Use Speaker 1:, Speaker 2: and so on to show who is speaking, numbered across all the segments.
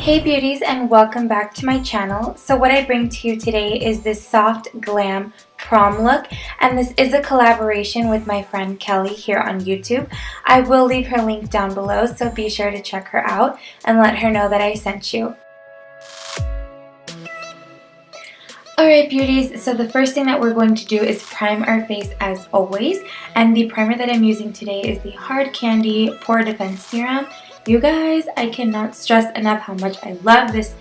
Speaker 1: Hey beauties, and welcome back to my channel. So what I bring to you today is this soft glam prom look, and this is a collaboration with my friend Kelly here on YouTube. I will leave her link down below, so be sure to check her out and let her know that I sent you. Alright beauties, so the first thing that we're going to do is prime our face as always, and the primer that I'm using today is the Hard Candy Pore Defense Serum. You guys, I cannot stress enough how much I love this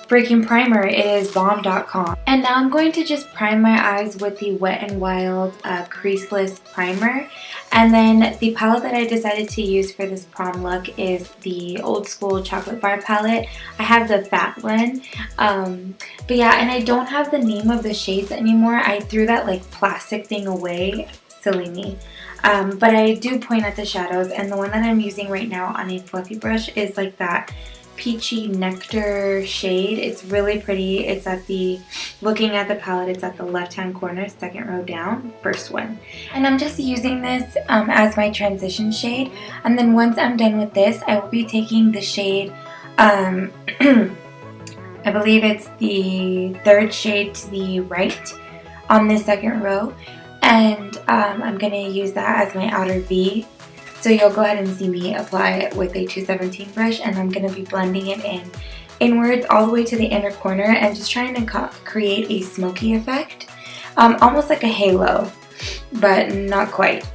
Speaker 1: freaking primer. It is bomb.com. And now I'm going to just prime my eyes with the Wet n Wild Creaseless Primer. And then the palette that I decided to use for this prom look is the Old School Chocolate Bar palette. I have the fat one. But yeah, and I don't have the name of the shades anymore. I threw that like plastic thing away. Silly me. But I do point at the shadows, and the one that I'm using right now on a fluffy brush is like that peachy nectar shade. It's really pretty. It's at the, looking at the palette, it's at the left hand corner, second row down, first one. And I'm just using this as my transition shade, and then once I'm done with this, I will be taking the shade, I believe it's the third shade to the right on the second row. And I'm going to use that as my outer V. So you'll go ahead and see me apply it with a 217 brush, and I'm going to be blending it in inwards all the way to the inner corner and just trying to create a smoky effect. Almost like a halo, but not quite.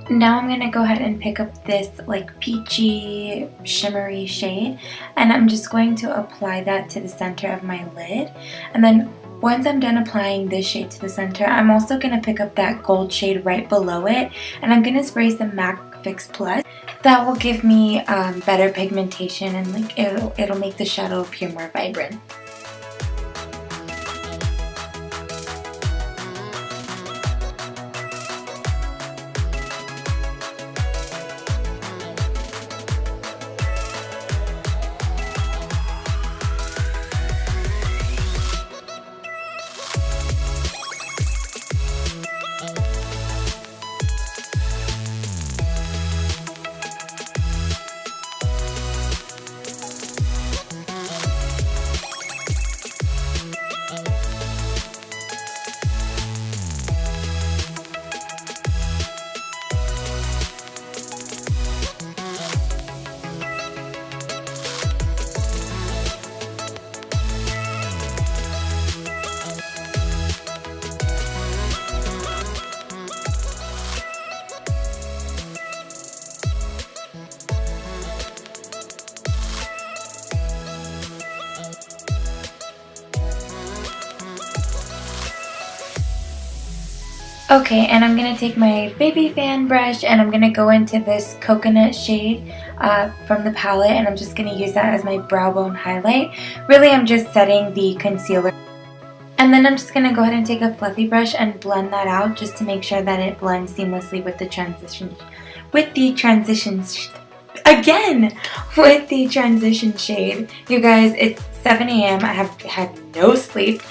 Speaker 1: Now I'm going to go ahead and pick up this like peachy shimmery shade, and I'm just going to apply that to the center of my lid. And then once I'm done applying this shade to the center, I'm also going to pick up that gold shade right below it, and I'm going to spray some MAC Fix Plus. That will give me better pigmentation, and like it'll make the shadow appear more vibrant. Okay, and I'm going to take my baby fan brush, and I'm going to go into this coconut shade from the palette, and I'm just going to use that as my brow bone highlight. Really, I'm just setting the concealer. And then I'm just going to go ahead and take a fluffy brush and blend that out just to make sure that it blends seamlessly with the transition shade. You guys, it's 7 a.m. I have had no sleep.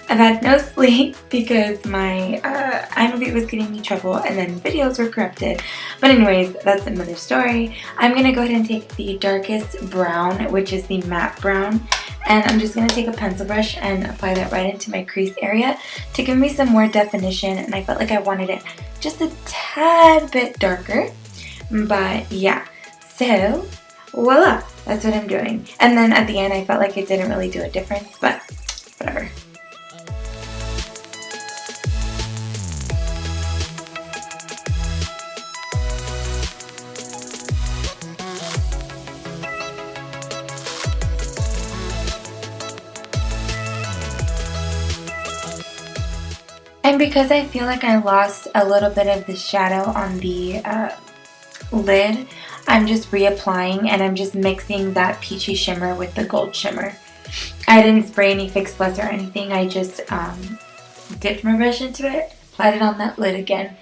Speaker 1: I've had no sleep because my iMovie was getting me trouble and then videos were corrupted. But anyways, that's another story. I'm going to go ahead and take the darkest brown, which is the matte brown. And I'm just going to take a pencil brush and apply that right into my crease area to give me some more definition. And I felt like I wanted it just a tad bit darker. But yeah, so voila, that's what I'm doing. And then at the end, I felt like it didn't really do a difference, but whatever. And because I feel like I lost a little bit of the shadow on the lid, I'm just reapplying and I'm just mixing that peachy shimmer with the gold shimmer. I didn't spray any Fix Plus or anything. I just dipped my brush into it, applied it on that lid again.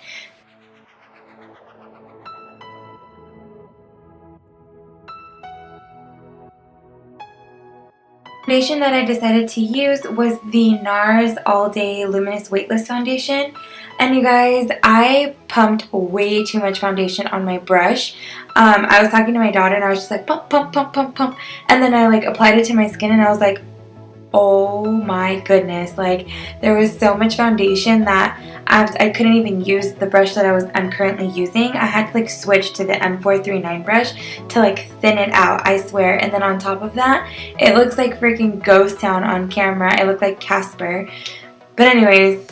Speaker 1: Foundation that I decided to use was the NARS All Day Luminous Weightless Foundation. And you guys, I pumped way too much foundation on my brush. I was talking to my daughter and I was just like pump, pump, pump, pump, pump. And then I like applied it to my skin and I was like, oh my goodness, like there was so much foundation that I couldn't even use the brush that I'm currently using. I had to like switch to the M439 brush to like thin it out, I swear. And then on top of that, it looks like freaking ghost town on camera. I look like Casper. But anyways,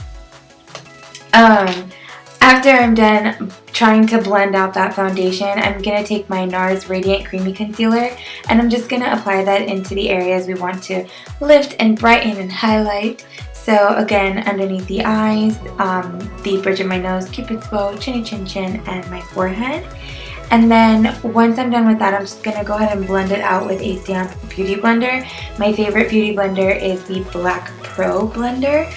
Speaker 1: after I'm done trying to blend out that foundation, I'm going to take my NARS Radiant Creamy Concealer and I'm just going to apply that into the areas we want to lift and brighten and highlight. So again, underneath the eyes, the bridge of my nose, cupid's bow, chinny chin chin, and my forehead. And then once I'm done with that, I'm just going to go ahead and blend it out with a damp beauty blender. My favorite beauty blender is the Black Pro blender.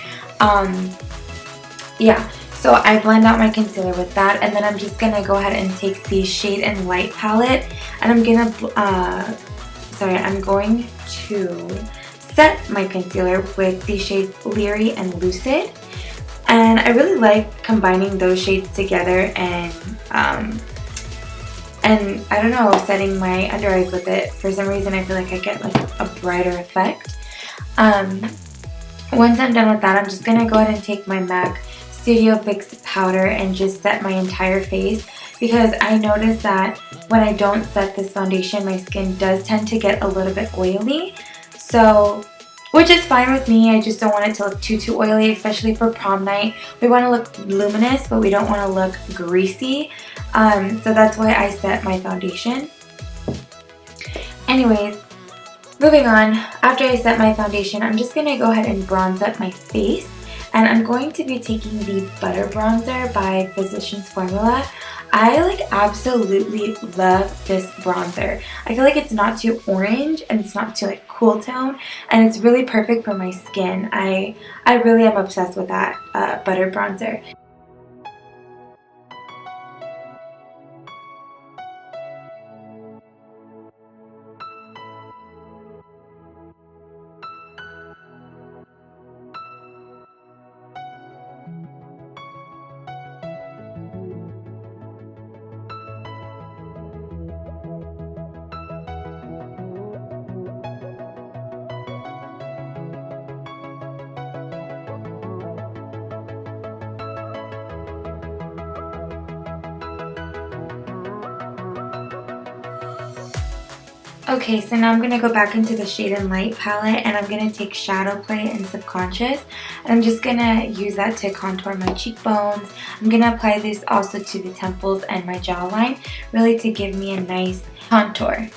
Speaker 1: Yeah. So I blend out my concealer with that, and then I'm just going to go ahead and take the Shade and Light palette, and I'm going to set my concealer with the shades Leery and Lucid. And I really like combining those shades together and I don't know, setting my under eyes with it. For some reason I feel like I get like a brighter effect. Once I'm done with that, I'm just going to go ahead and take my MAC Studio Fix powder and just set my entire face, because I notice that when I don't set this foundation, my skin does tend to get a little bit oily. So, which is fine with me. I just don't want it to look too oily, especially for prom night. We want to look luminous, but we don't want to look greasy. So that's why I set my foundation. Anyways, moving on. After I set my foundation, I'm just going to go ahead and bronze up my face. And I'm going to be taking the Butter Bronzer by Physicians Formula. I like absolutely love this bronzer. I feel like it's not too orange and it's not too like cool tone, and it's really perfect for my skin. I really am obsessed with that Butter Bronzer. Okay, so now I'm going to go back into the Shade and Light palette and I'm going to take Shadow Play and Subconscious. And I'm just going to use that to contour my cheekbones. I'm going to apply this also to the temples and my jawline, really to give me a nice contour.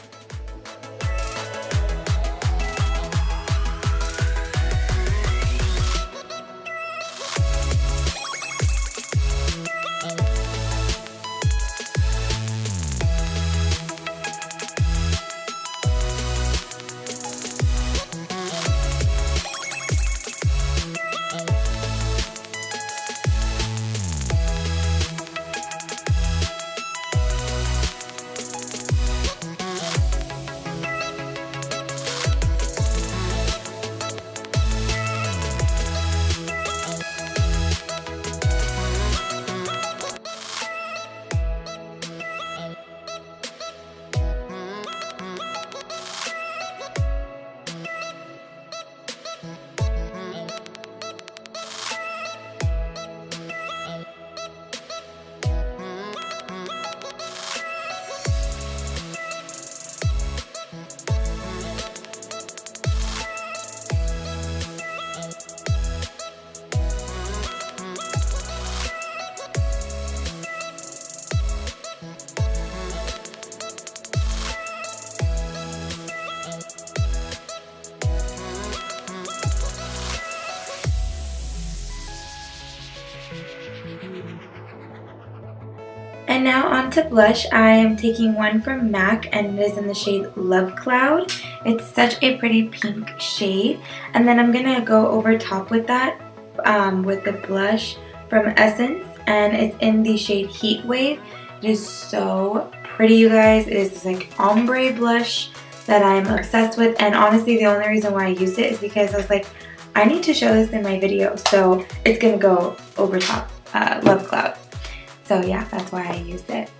Speaker 1: And now on to blush. I am taking one from MAC and it is in the shade Love Cloud. It's such a pretty pink shade. And then I'm going to go over top with that with the blush from Essence, and it's in the shade Heat Wave. It is so pretty, you guys. It is this like ombre blush that I'm obsessed with, and honestly the only reason why I used it is because I was like, I need to show this in my video, so it's going to go over top Love Cloud. So yeah, that's why I used it.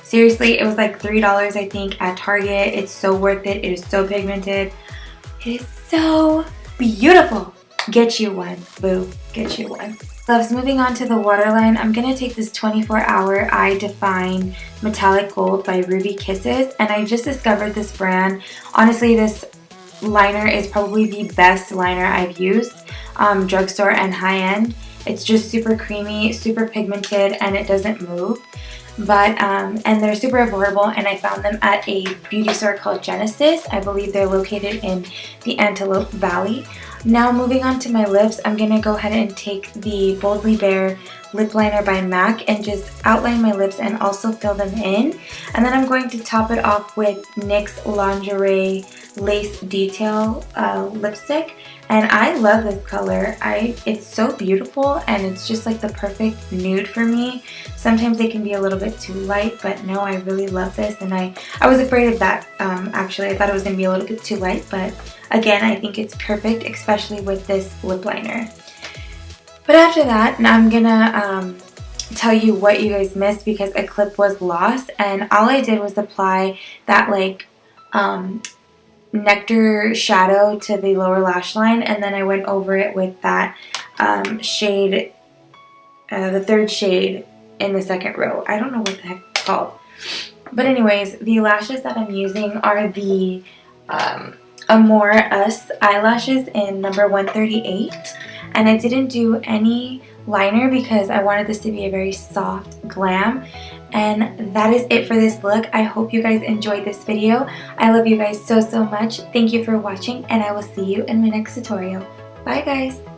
Speaker 1: Seriously, it was like $3 I think at Target. It's so worth it. It is so pigmented. It is so beautiful. Get you one, boo. Get you one. Loves, moving on to the waterline, I'm going to take this 24-hour Eye Define Metallic Gold by Ruby Kisses, and I just discovered this brand. Honestly, this liner is probably the best liner I've used, drugstore and high-end. It's just super creamy, super pigmented, and it doesn't move. But and they're super affordable, and I found them at a beauty store called Genesis. I believe they're located in the Antelope Valley. Now moving on to my lips, I'm going to go ahead and take the Boldly Bare lip liner by MAC and just outline my lips and also fill them in. And then I'm going to top it off with NYX Lingerie Lace Detail lipstick. And I love this color. It's so beautiful, and it's just like the perfect nude for me. Sometimes it can be a little bit too light, but no, I really love this, and I was afraid of that actually. I thought it was going to be a little bit too light, but again, I think it's perfect, especially with this lip liner. But after that, I'm gonna tell you what you guys missed because a clip was lost, and all I did was apply that like nectar shadow to the lower lash line, and then I went over it with that shade, the third shade in the second row. I don't know what the heck it's called. But anyways, the lashes that I'm using are the Amore Us eyelashes in number 138. And I didn't do any liner because I wanted this to be a very soft glam. And that is it for this look. I hope you guys enjoyed this video. I love you guys so much. Thank you for watching, and I will see you in my next tutorial. Bye guys!